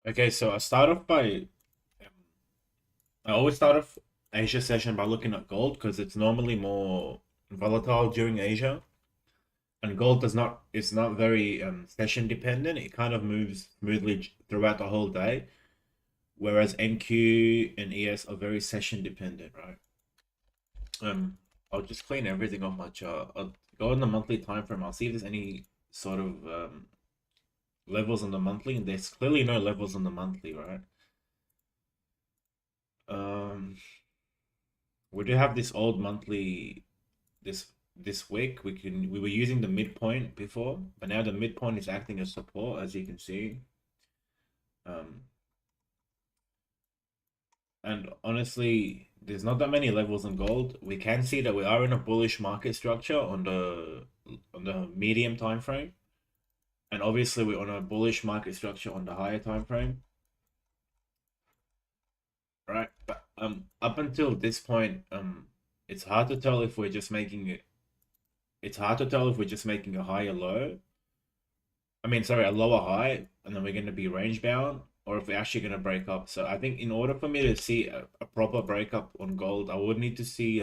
Okay, so I always start off Asia session by looking at gold because it's normally more volatile during Asia, and gold does not it's not very session dependent. It kind of moves smoothly throughout the whole day, whereas NQ and ES are very session dependent, right? Um, I'll just clean everything off my chart. I'll go on the monthly time frame. I'll see if there's any sort of levels on the monthly, and there's clearly no levels on the monthly, right? Um, we do have this old monthly this week. We were using the midpoint before, but now the midpoint is acting as support, as you can see. Um, and honestly, there's not that many levels in gold. We can see that we are in a bullish market structure on the medium time frame, and obviously we're on a bullish market structure on the higher time frame, right? But up until this point, it's hard to tell if we're just making it. It's hard to tell if we're just making a higher low. I mean, sorry, a lower high, and then we're going to be range bound, or if we're actually going to break up. So I think in order for me to see a proper breakup on gold, I would need to see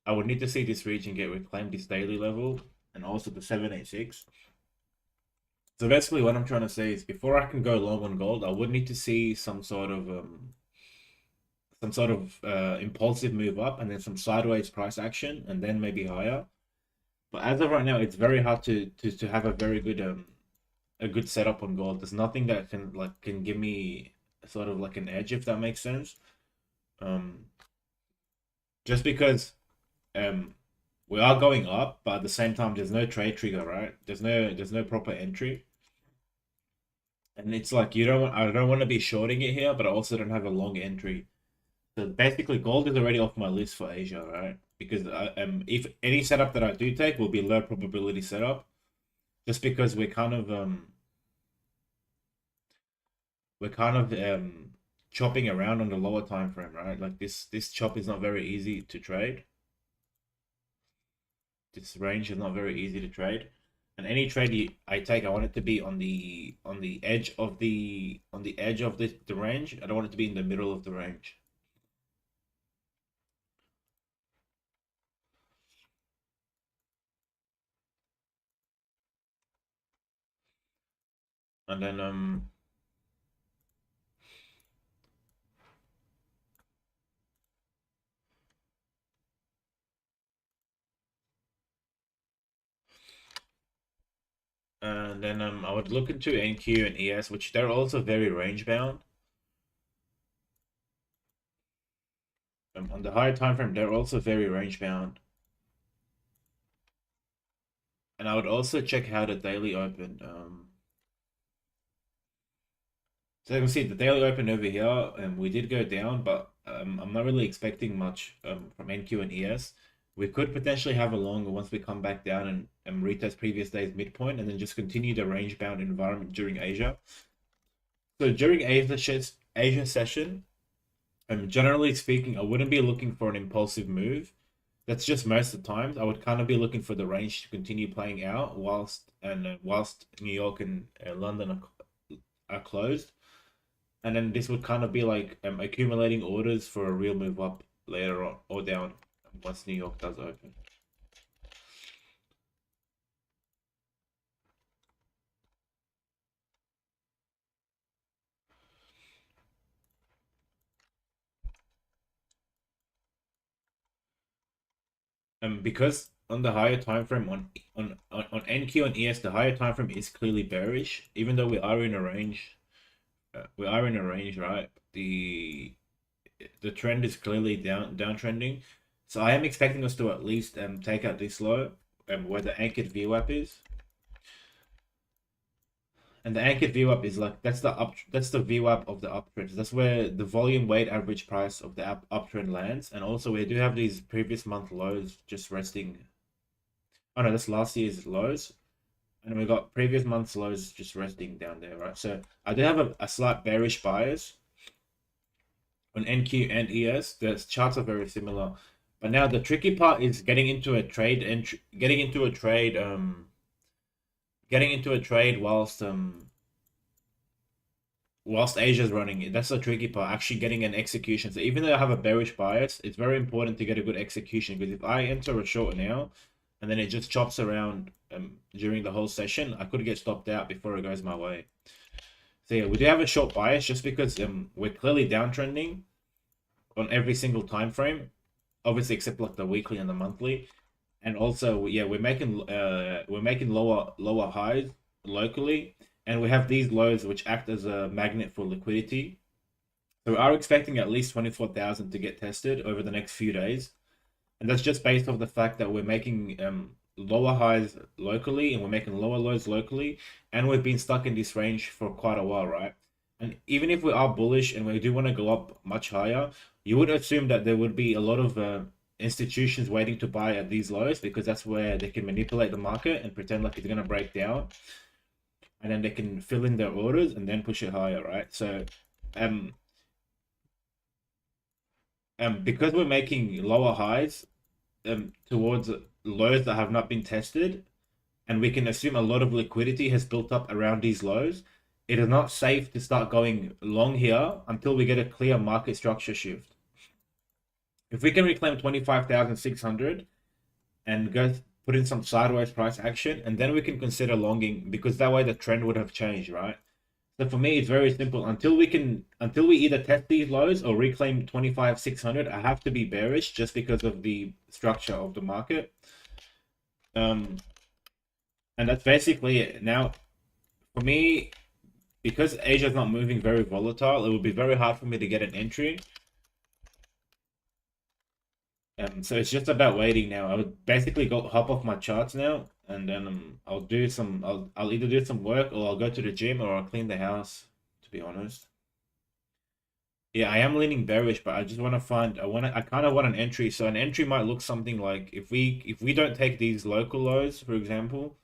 this region get reclaimed, this daily level, and also the 786. So basically, what I'm trying to say is, before I can go long on gold, I would need to see some sort of impulsive move up, and then some sideways price action, and then maybe higher. But as of right now, it's very hard to have a good setup on gold. There's nothing that can give me sort of like an edge, if that makes sense. Um, just because um we are going up, but at the same time, there's no trade trigger, right? There's no proper entry, and it's like I don't want to be shorting it here, but I also don't have a long entry. So basically, gold is already off my list for Asia, right? Because if any setup that I do take will be low probability setup, just because we're kind of chopping around on the lower time frame, right? Like this chop is not very easy to trade. This range is not very easy to trade. And any I take, I want it to be on the edge of the range. I don't want it to be in the middle of the range. And then I would look into NQ and ES, which they're also very range bound. On the higher time frame, they're also very range bound. And I would also check how the daily opened. So you can see the daily open over here, and we did go down, but I'm not really expecting much from NQ and ES. We could potentially have a longer once we come back down and retest previous day's midpoint, and then just continue the range bound environment during Asia. So during Asia session, generally speaking, I wouldn't be looking for an impulsive move. That's just most of the times. I would kind of be looking for the range to continue playing out whilst New York and London are closed. And then this would kind of be like accumulating orders for a real move up later on or down once New York does open. Because on the higher time frame on NQ and ES, the higher time frame is clearly bearish, even though we are in a range. We are in a range, right? The trend is clearly downtrending, so I am expecting us to at least take out this low where the anchored VWAP is. And the anchored VWAP is like that's the VWAP of the uptrend. That's where the volume weight average price of the uptrend lands. And also we do have these previous month lows just resting. Oh no, that's last year's lows. And we got previous month's lows just resting down there, right? So I do have a slight bearish bias on NQ and ES. The charts are very similar. But now the tricky part is getting into a trade and getting into a trade whilst whilst Asia's running, that's the tricky part, actually getting an execution. So even though I have a bearish bias, it's very important to get a good execution, because if I enter a short now and then it just chops around during the whole session, I could get stopped out before it goes my way. So yeah, we do have a short bias just because we're clearly downtrending on every single time frame, obviously except like the weekly and the monthly. And also, yeah, we're making lower highs locally, and we have these lows which act as a magnet for liquidity. So we are expecting at least 24,000 to get tested over the next few days, and that's just based off the fact that we're making lower highs locally and we're making lower lows locally, and we've been stuck in this range for quite a while, right? And even if we are bullish and we do want to go up much higher, you would assume that there would be a lot of institutions waiting to buy at these lows, because that's where they can manipulate the market and pretend like it's going to break down, and then they can fill in their orders and then push it higher, right? So because we're making lower highs towards lows that have not been tested, and we can assume a lot of liquidity has built up around these lows, it is not safe to start going long here until we get a clear market structure shift. If we can reclaim 25,600 and go put in some sideways price action, and then we can consider longing, because that way the trend would have changed, right? So for me, it's very simple. Until we either test these lows or reclaim 25,600, I have to be bearish just because of the structure of the market. And that's basically it. Now, for me, because Asia is not moving very volatile, it would be very hard for me to get an entry. So it's just about waiting now. I would basically go hop off my charts now, and then I'll either do some work, or I'll go to the gym, or I'll clean the house, to be honest. Yeah, I am leaning bearish, but I just want to find I kind of want an entry. So an entry might look something like, if we don't take these local lows, for example,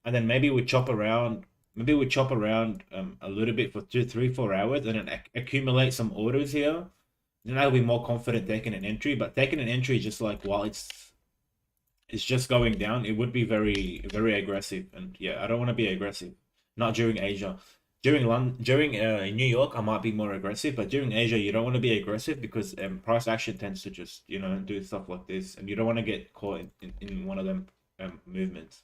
and then maybe we chop around a little bit for 2, 3, 4 hours, and then accumulate some orders here. Then I'll be more confident taking an entry. But taking an entry just like while it's just going down, it would be very, very aggressive. And yeah, I don't want to be aggressive. Not during Asia. During New York, I might be more aggressive, but during Asia, you don't want to be aggressive, because price action tends to just do stuff like this, and you don't want to get caught in one of them movements.